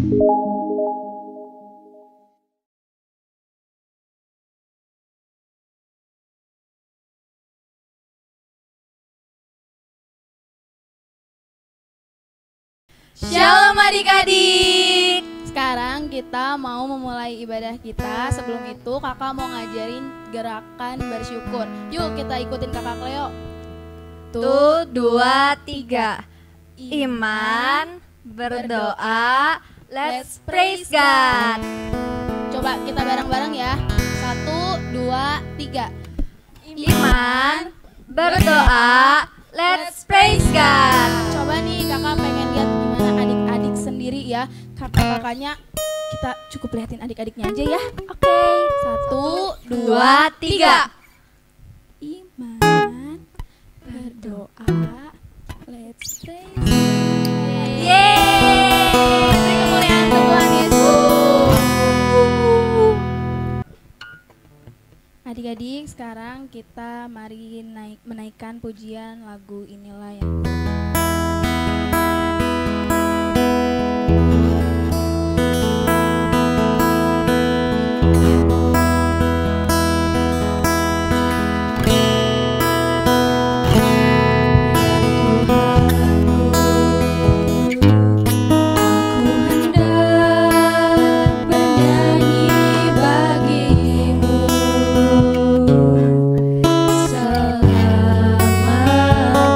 Shalom adik-adik. Sekarang kita mau memulai ibadah kita. Sebelum itu kakak mau ngajarin gerakan bersyukur. Yuk kita ikutin kakak Cleo. 1, 2, 3. Iman, berdoa, let's praise God. Coba kita bareng-bareng ya. 1, 2, 3. Iman, berdoa, let's praise God. Coba nih kakak pengen lihat gimana adik-adik sendiri ya. Kakak-kakaknya kita cukup liatin adik-adiknya aja ya. Oke. 1, 2, 3. Iman, berdoa, let's praise God. Yeay, beri kemuliaan Tuhan Yesus. Adik-adik, sekarang kita mari menaikkan pujian lagu Inilah Yang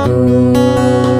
Selamaku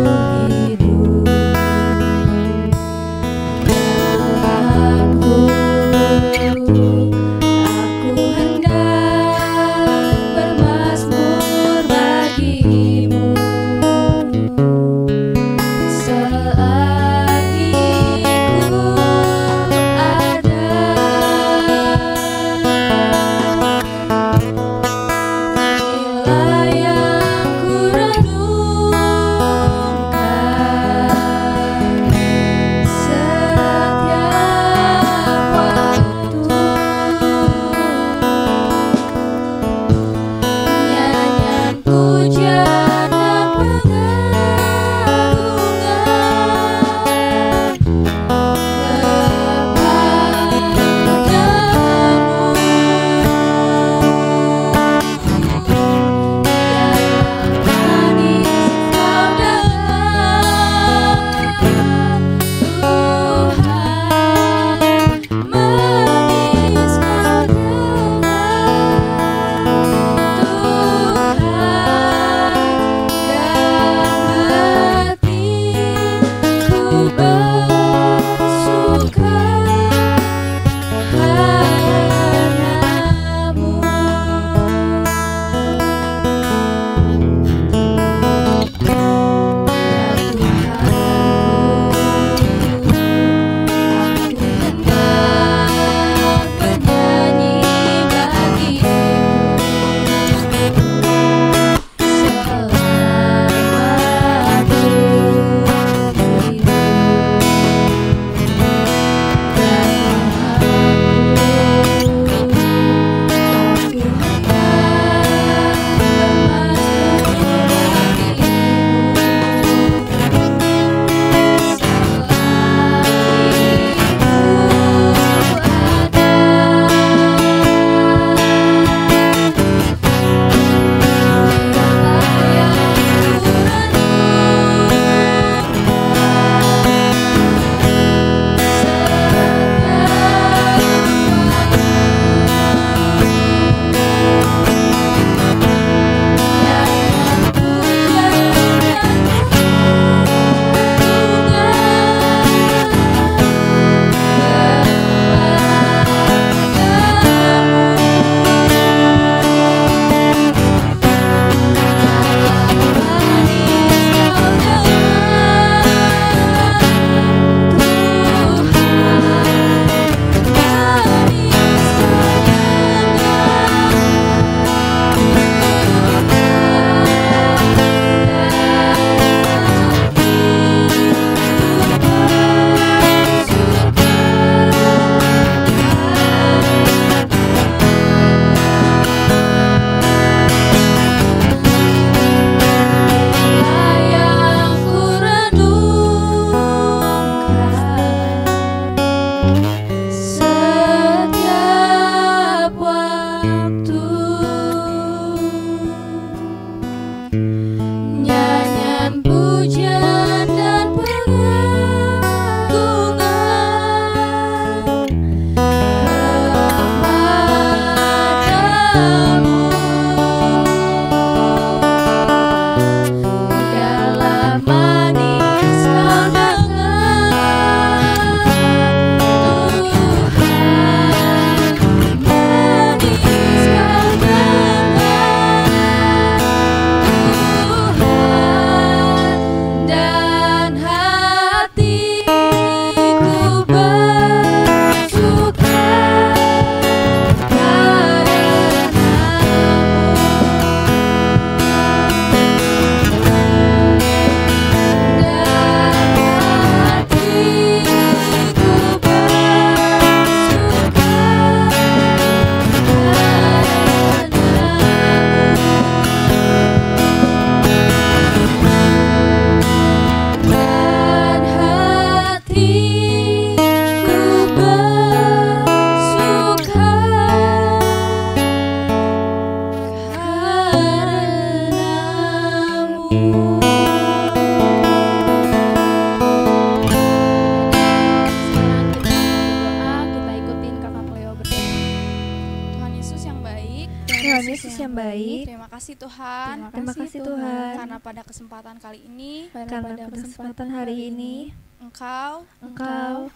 yang baik. Terima kasih Tuhan. Terima kasih Tuhan. Karena pada kesempatan kali ini, Karena pada kesempatan hari ini Engkau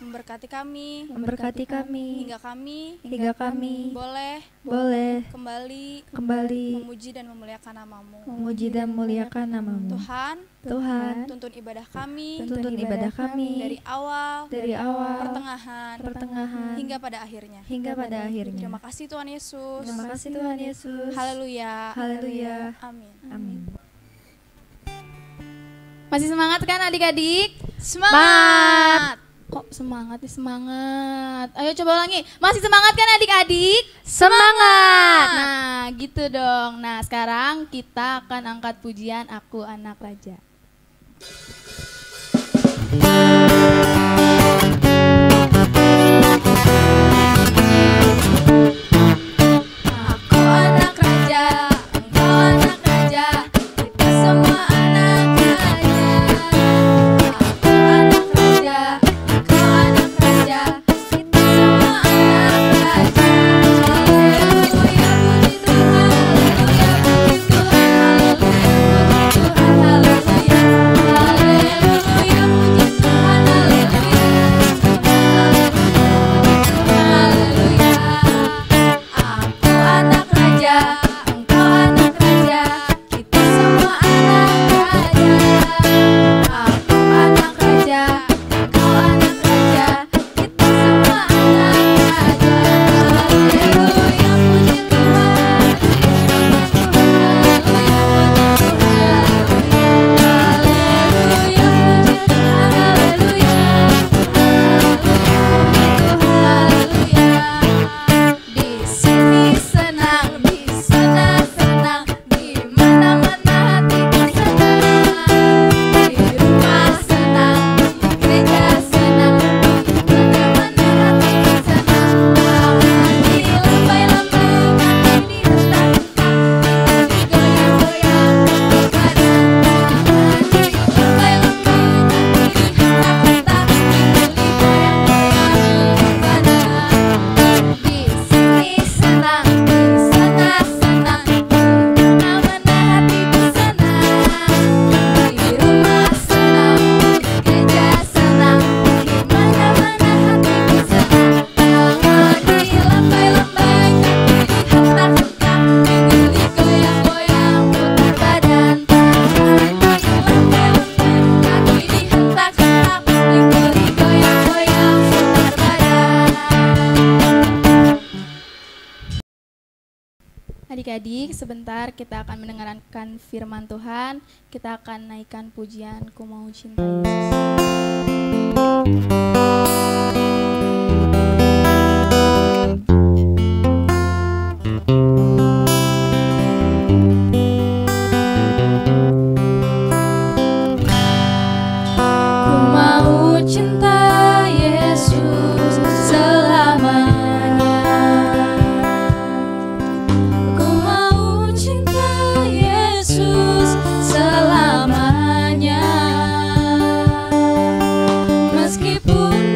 memberkati kami, hingga kami boleh kembali memuji dan memuliakan namamu. Tuhan, tuntun ibadah kami dari awal, pertengahan, hingga pada akhirnya. Terima kasih Tuhan Yesus. Haleluya. Amin. Masih semangat kan adik-adik? Semangat. Kok semangat nih, semangat. Ayo coba ulangi. Masih semangat kan adik-adik? Semangat. Nah gitu dong. Nah sekarang kita akan angkat pujian Aku Anak Raja. Aku anak raja, engkau anak raja, kita semua anak raja. Aku anak raja, engkau anak raja, kita semua anak raja. Haleluya, puji Tuhan, haleluya, puji Tuhan, haleluya, puji Tuhan, haleluya, haleluya, puji Tuhan, haleluya, Aku anak raja, engkau anak raja, kita semua anak raja. Aku anak raja, engkau anak raja, kita semua anak raja. Haleluya, puji Tuhan, haleluya, puji Tuhan, haleluya, di sini senang, di sana senang, di mana-mana hatiku senang. Di rumah senang, di gereja senang, di mana-mana hatiku senang. Di lambai-lambai kaki dihentak-hentak, digoyang-goyang badan. Di lambai-lambai kaki dihentak-hentak, digoyang-goyang badan. Di sini senang, di sana senang, di mana-mana hatiku senang. Di rumah senang, di gereja senang, di mana-mana hatiku senang. Di lambai-lambai kaki dihentak-hentak, digoyang-goyang putar badan. Di lambai-lambai kaki dihentak-hentak, digoyang-goyang putar badan. Adik-adik, sebentar kita akan mendengarkan firman Tuhan. Kita akan naikkan pujian Ku Mau Cinta Yesus. Ku mau cinta Yesus selamanya. Ku mau cinta Yesus selamanya. Meskipun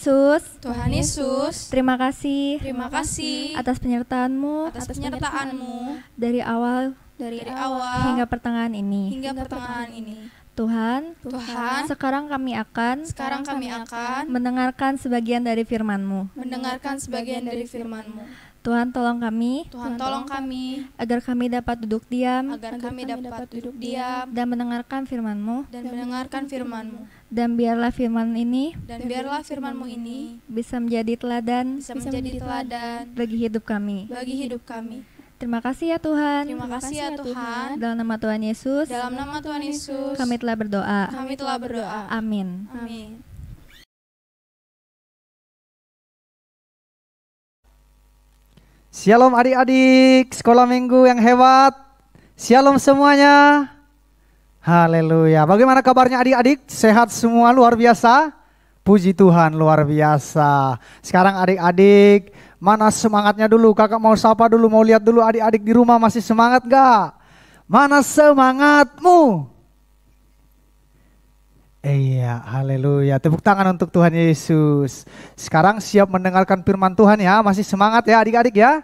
Yesus, terima terima kasih kasih atas penyertaan-Mu atas penyertaan-Mu dari awal dari awal hingga pertengahan ini. hingga pertengahan ini. Tuhan, sekarang kami akan mendengarkan sebagian dari firman-Mu. mendengarkan sebagian dari firman-Mu. Tuhan, tolong kami Tuhan, tolong kami agar kami dapat duduk diam agar kami dapat duduk diam dan mendengarkan firman-Mu. dan mendengarkan firman-Mu. Dan biarlah firman ini Dan biarlah firman-Mu ini bisa menjadi teladan bisa menjadi teladan bagi hidup kami. bagi hidup kami. Terima kasih ya Tuhan. Terima kasih ya Tuhan. Dalam nama Tuhan Yesus, Dalam nama Tuhan Yesus, kami telah berdoa. kami telah berdoa. Amin. Amin. Shalom adik-adik, sekolah minggu yang hebat. Shalom semuanya. Haleluya. Bagaimana kabarnya adik-adik? Sehat semua, luar biasa? Puji Tuhan, luar biasa. Sekarang adik-adik, mana semangatnya dulu? Kakak mau sapa dulu, mau lihat dulu adik-adik di rumah masih semangat gak? Mana semangatmu? Iya, haleluya. Tepuk tangan untuk Tuhan Yesus. Sekarang siap mendengarkan firman Tuhan ya. Masih semangat ya adik-adik ya.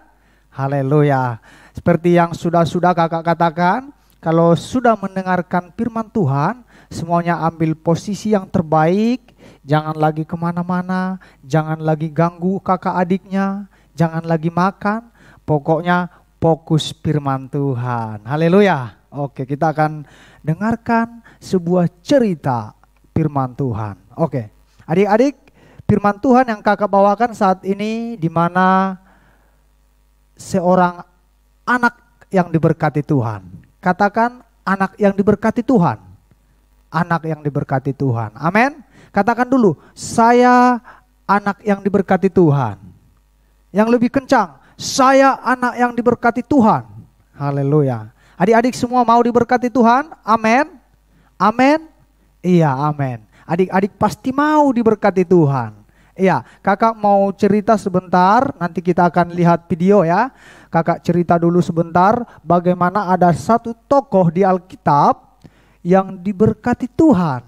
Haleluya. Seperti yang sudah kakak katakan, kalau sudah mendengarkan firman Tuhan, semuanya ambil posisi yang terbaik. Jangan lagi kemana-mana, jangan lagi ganggu kakak adiknya, jangan lagi makan. Pokoknya fokus firman Tuhan. Haleluya. Oke, kita akan dengarkan sebuah cerita firman Tuhan. Oke, adik-adik, firman Tuhan yang kakak bawakan saat ini di mana seorang anak yang diberkati Tuhan. Katakan anak yang diberkati Tuhan. Anak yang diberkati Tuhan. Amin. Katakan dulu, saya anak yang diberkati Tuhan. Yang lebih kencang, saya anak yang diberkati Tuhan. Haleluya. Adik-adik semua mau diberkati Tuhan? Amin. Amin. Iya, amin. Adik-adik pasti mau diberkati Tuhan. Iya, kakak mau cerita sebentar, nanti kita akan lihat video ya. Kakak cerita dulu sebentar bagaimana ada satu tokoh di Alkitab yang diberkati Tuhan.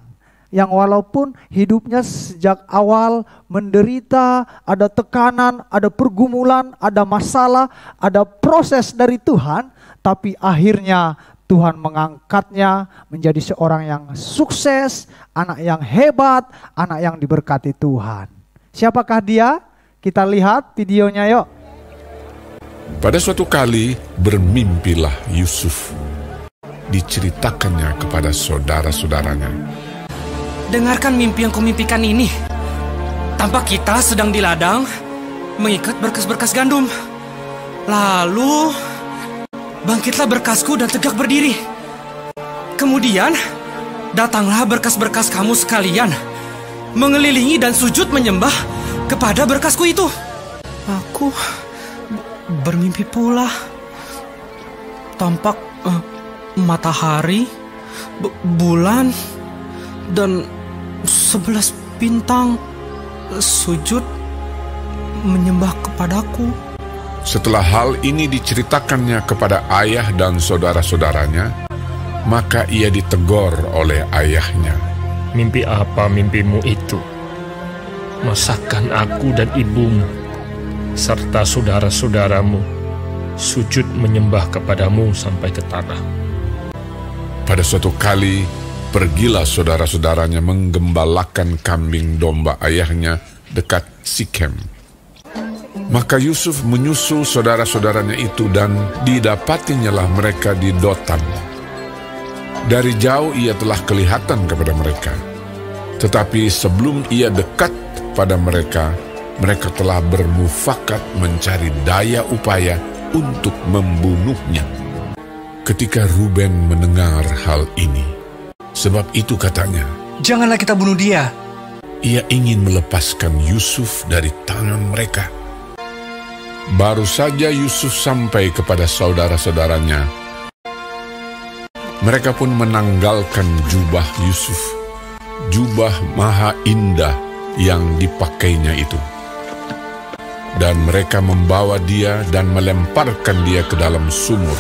Yang walaupun hidupnya sejak awal menderita, ada tekanan, ada pergumulan, ada masalah, ada proses dari Tuhan, tapi akhirnya Tuhan mengangkatnya menjadi seorang yang sukses, anak yang hebat, anak yang diberkati Tuhan. Siapakah dia? Kita lihat videonya yuk. Pada suatu kali bermimpilah Yusuf. Diceritakannya kepada saudara-saudaranya. Dengarkan mimpi yang kumimpikan ini. Tampak kita sedang di ladang mengikat berkas-berkas gandum. Lalu bangkitlah berkasku dan tegak berdiri. Kemudian datanglah berkas-berkas kamu sekalian, mengelilingi dan sujud menyembah kepada berkasku itu. Aku bermimpi pula. Tampak matahari, bulan, dan 11 bintang sujud menyembah kepadaku. Setelah hal ini diceritakannya kepada ayah dan saudara-saudaranya, maka ia ditegur oleh ayahnya. Mimpi apa mimpimu itu? Masakan aku dan ibumu, serta saudara-saudaramu, sujud menyembah kepadamu sampai ke tanah. Pada suatu kali, pergilah saudara-saudaranya menggembalakan kambing domba ayahnya dekat Sikem. Maka Yusuf menyusul saudara-saudaranya itu dan didapatinyalah mereka di Dotan. Dari jauh ia telah kelihatan kepada mereka. Tetapi sebelum ia dekat pada mereka, mereka telah bermufakat mencari daya upaya untuk membunuhnya. Ketika Ruben mendengar hal ini, sebab itu katanya, Janganlah kita bunuh dia. ia ingin melepaskan Yusuf dari tangan mereka. Baru saja Yusuf sampai kepada saudara-saudaranya, mereka pun menanggalkan jubah Yusuf, jubah maha indah yang dipakainya itu. Dan mereka membawa dia dan melemparkan dia ke dalam sumur.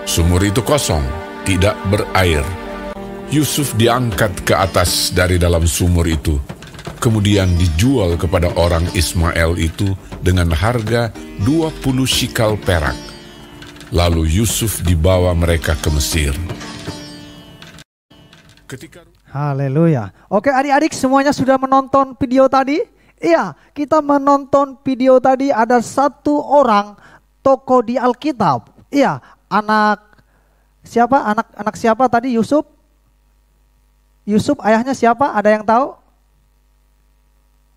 Sumur itu kosong, tidak berair. Yusuf diangkat ke atas dari dalam sumur itu. kemudian dijual kepada orang Ismail itu dengan harga 20 shikal perak. Lalu Yusuf dibawa mereka ke Mesir. Haleluya. Oke, adik-adik semuanya sudah menonton video tadi? Iya, kita menonton video tadi. Ada satu orang tokoh di Alkitab. Iya, anak siapa tadi? Yusuf? Yusuf ayahnya siapa? Ada yang tahu?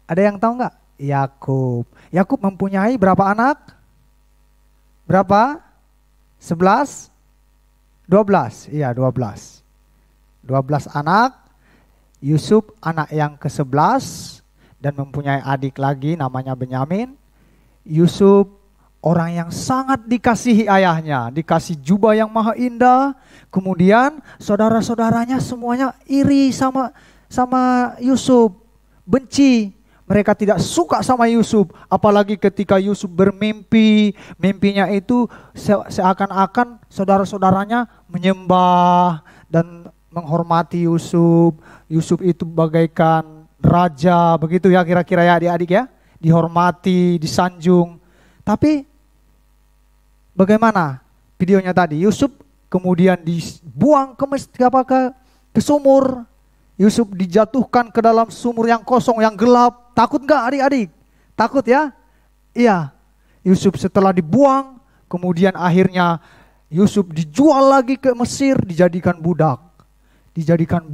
Ada yang tahu nggak? Yakub. Yakub mempunyai berapa anak? Berapa? 11? 12? Iya, 12. 12 anak. Yusuf anak yang ke-11 dan mempunyai adik lagi namanya Benyamin. Yusuf orang yang sangat dikasihi ayahnya, dikasih jubah yang maha indah. Kemudian saudara-saudaranya semuanya iri sama Yusuf, benci. Mereka tidak suka sama Yusuf, apalagi ketika Yusuf bermimpi. Mimpinya itu seakan-akan saudara-saudaranya menyembah dan menghormati Yusuf. Yusuf itu bagaikan raja, begitu ya kira-kira ya adik-adik ya. Dihormati, disanjung. Tapi bagaimana videonya tadi? Yusuf kemudian dibuang ke sumur. Yusuf dijatuhkan ke dalam sumur yang kosong, yang gelap. Takut nggak adik-adik? Takut ya? Iya. Yusuf setelah dibuang, kemudian akhirnya Yusuf dijual lagi ke Mesir, dijadikan budak. Dijadikan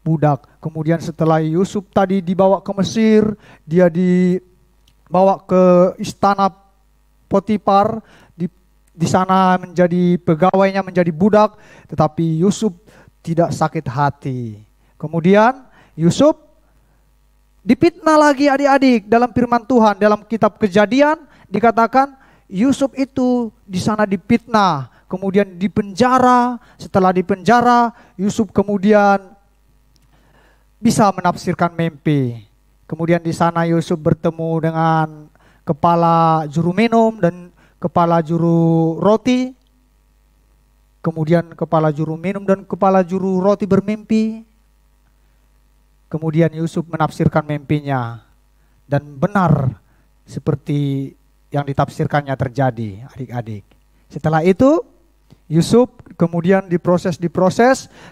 budak. Kemudian setelah Yusuf tadi dibawa ke Mesir, dia dibawa ke istana Potifar. Di sana menjadi pegawainya, menjadi budak. Tetapi Yusuf tidak sakit hati. Kemudian Yusuf dipitnah lagi adik-adik dalam firman Tuhan. Dalam kitab Kejadian dikatakan Yusuf itu di sana dipitnah, kemudian dipenjara. Setelah dipenjara, Yusuf kemudian bisa menafsirkan mimpi. Kemudian di sana Yusuf bertemu dengan kepala juru minum dan kepala juru roti. Kemudian kepala juru minum dan kepala juru roti bermimpi. Kemudian Yusuf menafsirkan mimpinya dan benar seperti yang ditafsirkannya terjadi, adik-adik. Setelah itu Yusuf kemudian diproses,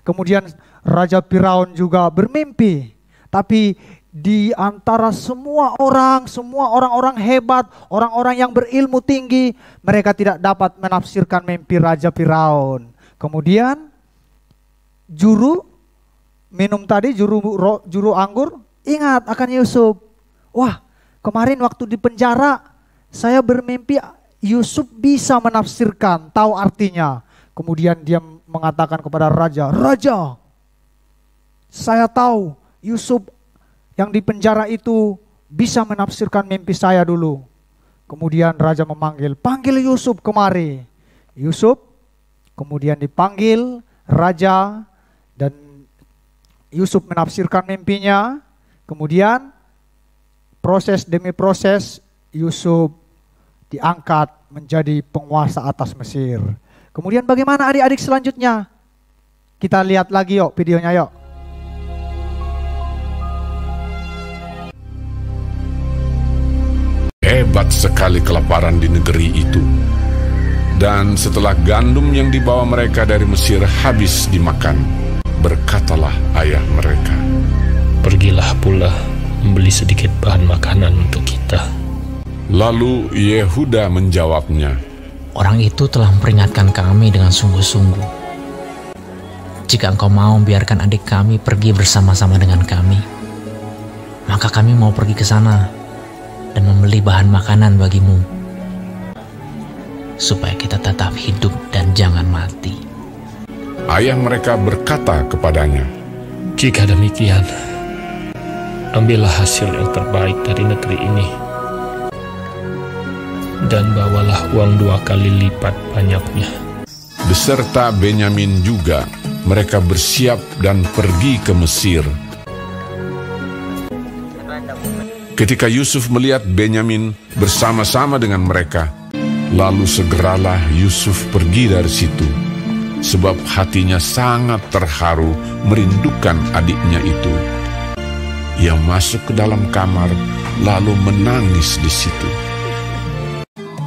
kemudian Raja Firaun juga bermimpi. Tapi di antara semua orang-orang hebat, orang-orang yang berilmu tinggi, mereka tidak dapat menafsirkan mimpi Raja Firaun. Kemudian juru minum tadi, juru anggur, ingat akan Yusuf. Wah, kemarin waktu di penjara saya bermimpi Yusuf bisa menafsirkan, tahu artinya. Kemudian dia mengatakan kepada raja, "Raja, saya tahu Yusuf yang di penjara itu bisa menafsirkan mimpi saya dulu." Kemudian raja panggil Yusuf kemari. Yusuf kemudian dipanggil raja dan Yusuf menafsirkan mimpinya. Kemudian proses demi proses Yusuf diangkat menjadi penguasa atas Mesir. Kemudian bagaimana adik-adik selanjutnya? Kita lihat lagi yuk videonya yuk. Hebat sekali kelaparan di negeri itu. Dan setelah gandum yang dibawa mereka dari Mesir habis dimakan, berkatalah ayah mereka, "Pergilah pula membeli sedikit bahan makanan untuk kita." Lalu Yehuda menjawabnya, "Orang itu telah memperingatkan kami dengan sungguh-sungguh. Jika engkau mau biarkan adik kami pergi bersama-sama dengan kami, maka kami mau pergi ke sana dan membeli bahan makanan bagimu, supaya kita tetap hidup dan jangan mati." Ayah mereka berkata kepadanya, "Jika demikian, ambillah hasil yang terbaik dari negeri ini, dan bawalah uang 2 kali lipat banyaknya." Beserta Benyamin juga, mereka bersiap dan pergi ke Mesir. Ketika Yusuf melihat Benyamin bersama-sama dengan mereka, lalu segeralah Yusuf pergi dari situ, sebab hatinya sangat terharu merindukan adiknya itu. ia masuk ke dalam kamar lalu menangis di situ.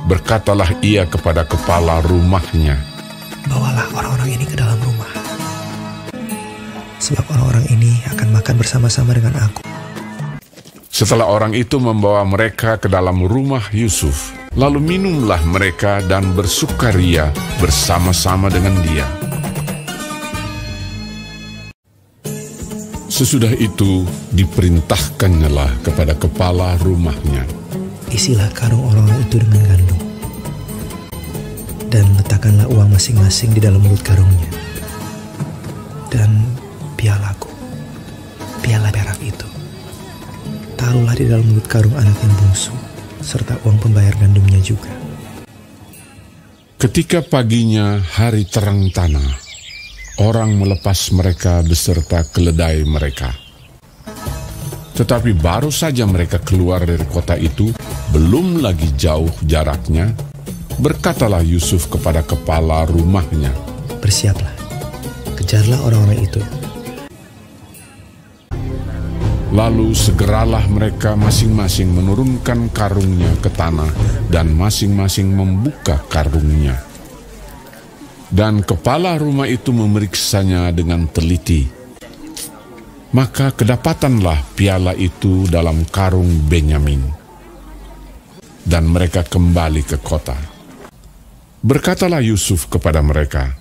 Berkatalah ia kepada kepala rumahnya, Bawalah orang-orang ini ke dalam rumah, sebab orang-orang ini akan makan bersama-sama dengan aku. Setelah orang itu membawa mereka ke dalam rumah Yusuf, lalu minumlah mereka dan bersukaria bersama-sama dengan dia. Sesudah itu diperintahkannyalah kepada kepala rumahnya, Isilah karung orang-orang itu dengan gandum, dan letakkanlah uang masing-masing di dalam mulut karungnya. Dan pialaku, piala perak itu, taruhlah di dalam mulut karung anak yang bungsu, serta uang pembayar gandumnya juga. Ketika paginya hari terang tanah, orang melepas mereka beserta keledai mereka. Tetapi baru saja mereka keluar dari kota itu, belum lagi jauh jaraknya, berkatalah Yusuf kepada kepala rumahnya, Bersiaplah, kejarlah orang-orang itu. Lalu segeralah mereka masing-masing menurunkan karungnya ke tanah dan masing-masing membuka karungnya. Dan kepala rumah itu memeriksanya dengan teliti. Maka kedapatanlah piala itu dalam karung Benyamin. Dan mereka kembali ke kota. Berkatalah Yusuf kepada mereka,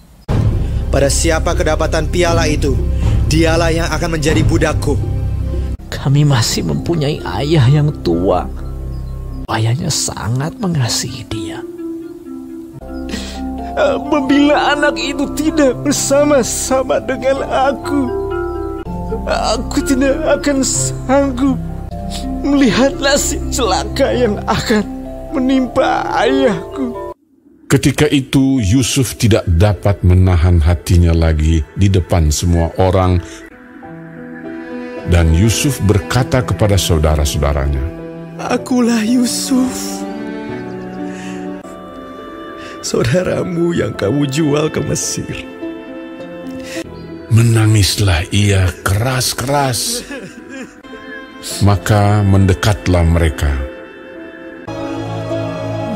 Pada siapa kedapatan piala itu, dialah yang akan menjadi budakku. Kami masih mempunyai ayah yang tua. Ayahnya sangat mengasihi dia. Apabila anak itu tidak bersama-sama dengan aku tidak akan sanggup melihat nasib celaka yang akan menimpa ayahku. ketika itu Yusuf tidak dapat menahan hatinya lagi di depan semua orang. Dan Yusuf berkata kepada saudara-saudaranya, Akulah Yusuf, saudaramu yang kamu jual ke Mesir. Menangislah ia keras-keras. Maka mendekatlah mereka.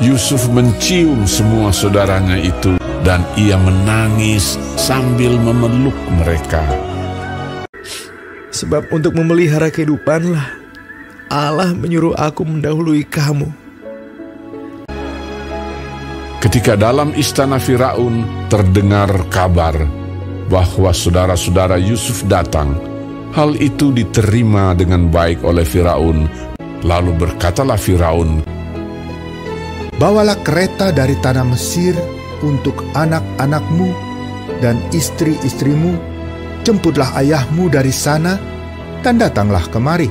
Yusuf mencium semua saudaranya itu, dan ia menangis sambil memeluk mereka. Sebab untuk memelihara kehidupanlah Allah menyuruh aku mendahului kamu. Ketika dalam istana Firaun terdengar kabar bahwa saudara-saudara Yusuf datang, hal itu diterima dengan baik oleh Firaun. Lalu berkatalah Firaun, Bawalah kereta dari tanah Mesir untuk anak-anakmu dan istri-istrimu, jemputlah ayahmu dari sana, dan datanglah kemari.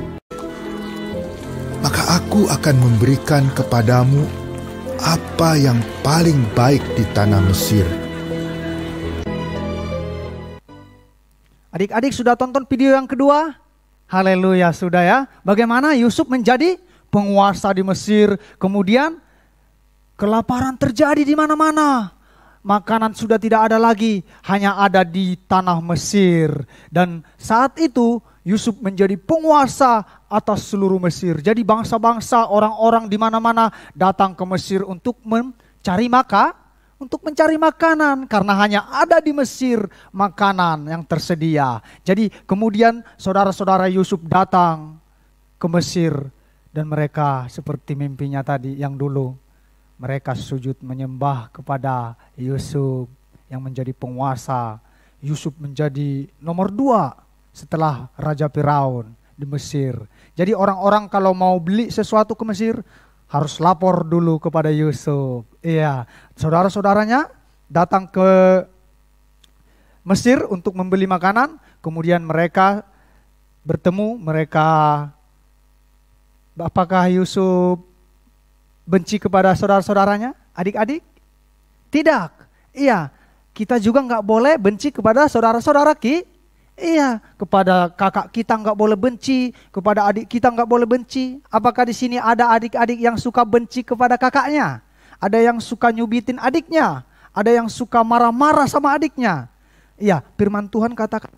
Maka aku akan memberikan kepadamu apa yang paling baik di tanah Mesir. Adik-adik sudah tonton video yang kedua? Haleluya, sudah ya. Bagaimana Yusuf menjadi penguasa di Mesir, kemudian kelaparan terjadi di mana-mana. Makanan sudah tidak ada lagi, hanya ada di tanah Mesir. Dan saat itu Yusuf menjadi penguasa atas seluruh Mesir. Jadi bangsa-bangsa, orang-orang di mana-mana datang ke Mesir untuk mencari makanan, karena hanya ada di Mesir makanan yang tersedia. Jadi kemudian saudara-saudara Yusuf datang ke Mesir, dan mereka seperti mimpinya tadi yang dulu. Mereka sujud menyembah kepada Yusuf yang menjadi penguasa. Yusuf menjadi nomor 2 setelah Raja Firaun di Mesir. Jadi orang-orang kalau mau beli sesuatu ke Mesir harus lapor dulu kepada Yusuf. Iya, saudara-saudaranya datang ke Mesir untuk membeli makanan. Kemudian mereka bertemu, apakah Yusuf benci kepada saudara-saudaranya, adik-adik? Tidak. Iya, kita juga nggak boleh benci kepada saudara-saudara Iya, kepada kakak kita nggak boleh benci, kepada adik kita nggak boleh benci. Apakah di sini ada adik-adik yang suka benci kepada kakaknya? Ada yang suka nyubitin adiknya? Ada yang suka marah-marah sama adiknya? Iya, firman Tuhan katakan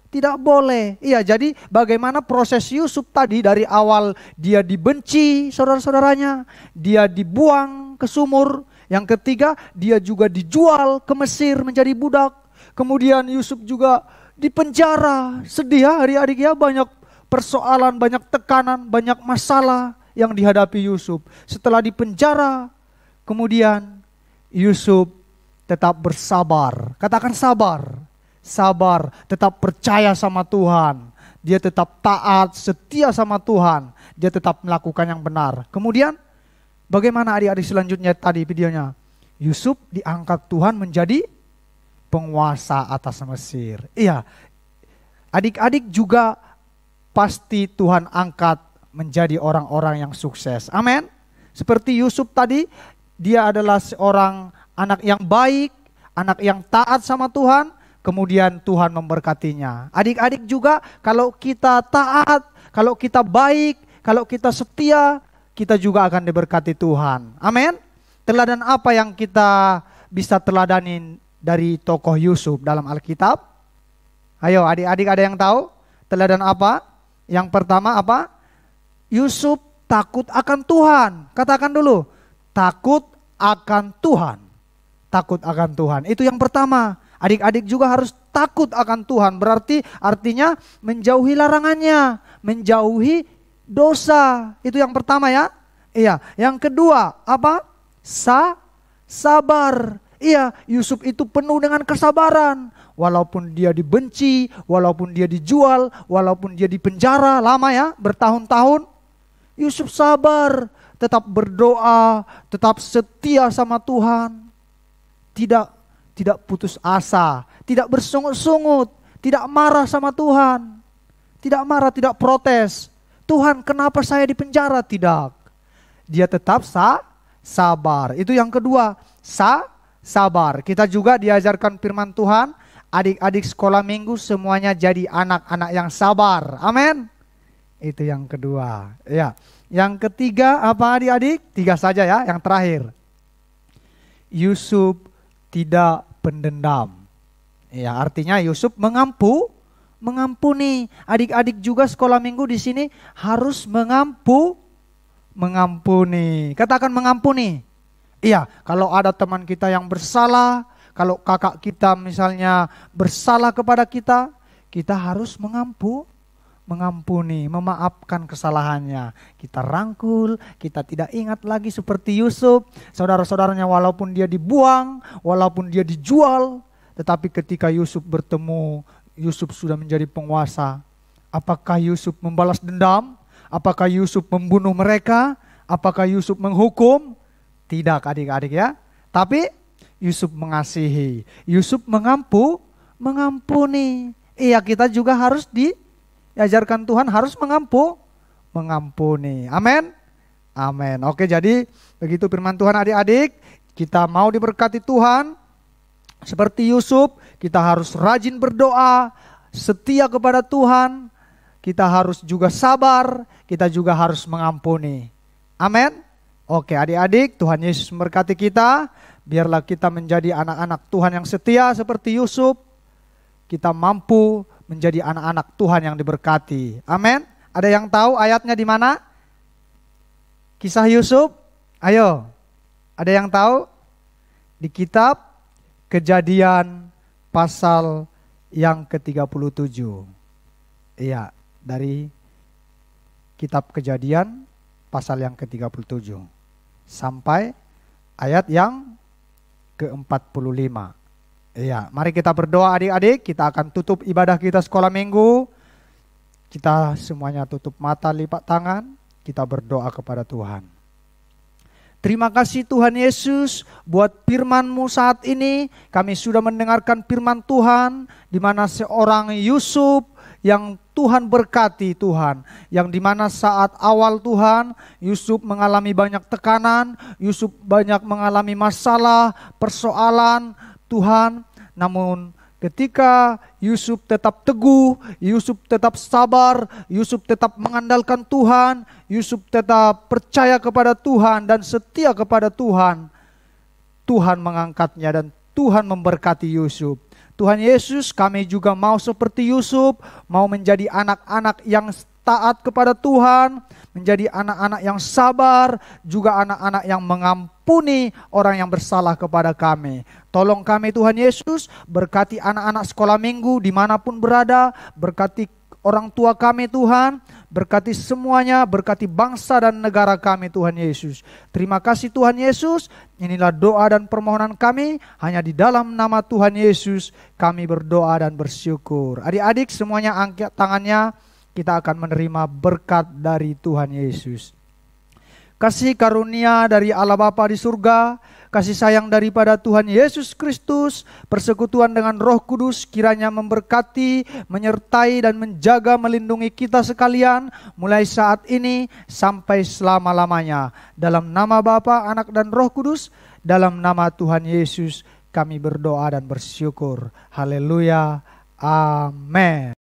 Tidak boleh. Iya, jadi bagaimana proses Yusuf tadi dari awal dia dibenci saudara-saudaranya, dia dibuang ke sumur. Yang ketiga, dia juga dijual ke Mesir menjadi budak. Kemudian Yusuf juga dipenjara. Sedih ya adik-adik ya, banyak persoalan, banyak tekanan, banyak masalah yang dihadapi Yusuf. Setelah dipenjara, kemudian Yusuf tetap bersabar. Katakan sabar. Sabar, tetap percaya sama Tuhan. Dia tetap taat, setia sama Tuhan. Dia tetap melakukan yang benar. Kemudian bagaimana adik-adik selanjutnya tadi videonya? Yusuf diangkat Tuhan menjadi penguasa atas Mesir. Iya, adik-adik juga pasti Tuhan angkat menjadi orang-orang yang sukses. Amin. Seperti Yusuf tadi, dia adalah seorang anak yang baik, anak yang taat sama Tuhan. Kemudian Tuhan memberkatinya. Adik-adik juga kalau kita taat, kalau kita baik, kalau kita setia, kita juga akan diberkati Tuhan. Amin. Teladan apa yang kita bisa teladanin dari tokoh Yusuf dalam Alkitab? Ayo adik-adik, ada yang tahu? Teladan apa? Yang pertama apa? Yusuf takut akan Tuhan. Katakan dulu, takut akan Tuhan. Takut akan Tuhan. Itu yang pertama. Adik-adik juga harus takut akan Tuhan. Berarti artinya menjauhi larangannya, menjauhi dosa. Itu yang pertama ya. Iya. Yang kedua apa? Sabar. Iya, Yusuf itu penuh dengan kesabaran. Walaupun dia dibenci, walaupun dia dijual, walaupun dia dipenjara lama ya, bertahun-tahun. Yusuf sabar, tetap berdoa, tetap setia sama Tuhan. Tidak putus asa, tidak bersungut-sungut, tidak marah sama Tuhan. Tidak marah, tidak protes. Tuhan, kenapa saya dipenjara? Tidak. Dia tetap sabar. Itu yang kedua, sabar. Kita juga diajarkan firman Tuhan, adik-adik sekolah minggu semuanya jadi anak-anak yang sabar. Amin. Itu yang kedua. Ya. Yang ketiga apa adik-adik? 3 saja ya, yang terakhir. Yusuf tidak pendendam. Ya, artinya Yusuf mengampuni. Adik-adik juga sekolah minggu di sini harus mengampuni. Katakan mengampuni. Iya, kalau ada teman kita yang bersalah, kalau kakak kita misalnya bersalah kepada kita, kita harus mengampuni, memaafkan kesalahannya. Kita rangkul, kita tidak ingat lagi seperti Yusuf. Saudara-saudaranya walaupun dia dibuang, walaupun dia dijual, tetapi ketika Yusuf bertemu, Yusuf sudah menjadi penguasa. Apakah Yusuf membalas dendam? Apakah Yusuf membunuh mereka? Apakah Yusuf menghukum? Tidak adik-adik ya. Tapi Yusuf mengasihi. Yusuf mengampuni. Iya, kita juga harus diajarkan Tuhan harus mengampuni. Amin. Amin. Oke, jadi begitu firman Tuhan adik-adik. Kita mau diberkati Tuhan. Seperti Yusuf, kita harus rajin berdoa, setia kepada Tuhan. Kita harus juga sabar, kita juga harus mengampuni. Amin. Oke adik-adik, Tuhan Yesus memberkati kita. Biarlah kita menjadi anak-anak Tuhan yang setia seperti Yusuf. Kita mampu menjadi anak-anak Tuhan yang diberkati. Amin. Ada yang tahu ayatnya di mana? Kisah Yusuf? Ayo. Ada yang tahu? Di kitab Kejadian pasal yang ke-37. Iya, dari kitab Kejadian pasal yang ke-37 sampai ayat yang ke-45. Iya, mari kita berdoa adik-adik. Kita akan tutup ibadah kita sekolah minggu. Kita semuanya tutup mata, lipat tangan. Kita berdoa kepada Tuhan. Terima kasih Tuhan Yesus buat firman-Mu saat ini. Kami sudah mendengarkan firman Tuhan di mana seorang Yusuf yang Tuhan berkati Tuhan. Yang di mana saat awal Tuhan, Yusuf mengalami banyak tekanan, Yusuf banyak mengalami masalah, persoalan Tuhan. Namun ketika Yusuf tetap teguh, Yusuf tetap sabar, Yusuf tetap mengandalkan Tuhan, Yusuf tetap percaya kepada Tuhan dan setia kepada Tuhan, Tuhan mengangkatnya dan Tuhan memberkati Yusuf. Tuhan Yesus, kami juga mau seperti Yusuf, mau menjadi anak-anak yang taat kepada Tuhan, menjadi anak-anak yang sabar, juga anak-anak yang mengampuni orang yang bersalah kepada kami. Tolong kami Tuhan Yesus, berkati anak-anak sekolah minggu dimanapun berada, berkati orang tua kami Tuhan, berkati semuanya, berkati bangsa dan negara kami Tuhan Yesus. Terima kasih Tuhan Yesus, inilah doa dan permohonan kami, hanya di dalam nama Tuhan Yesus kami berdoa dan bersyukur. Adik-adik semuanya angkat tangannya, kita akan menerima berkat dari Tuhan Yesus. Kasih karunia dari Allah Bapa di surga, kasih sayang daripada Tuhan Yesus Kristus, persekutuan dengan Roh Kudus kiranya memberkati, menyertai dan menjaga melindungi kita sekalian mulai saat ini sampai selama-lamanya. Dalam nama Bapa, Anak dan Roh Kudus, dalam nama Tuhan Yesus kami berdoa dan bersyukur. Haleluya. Amin.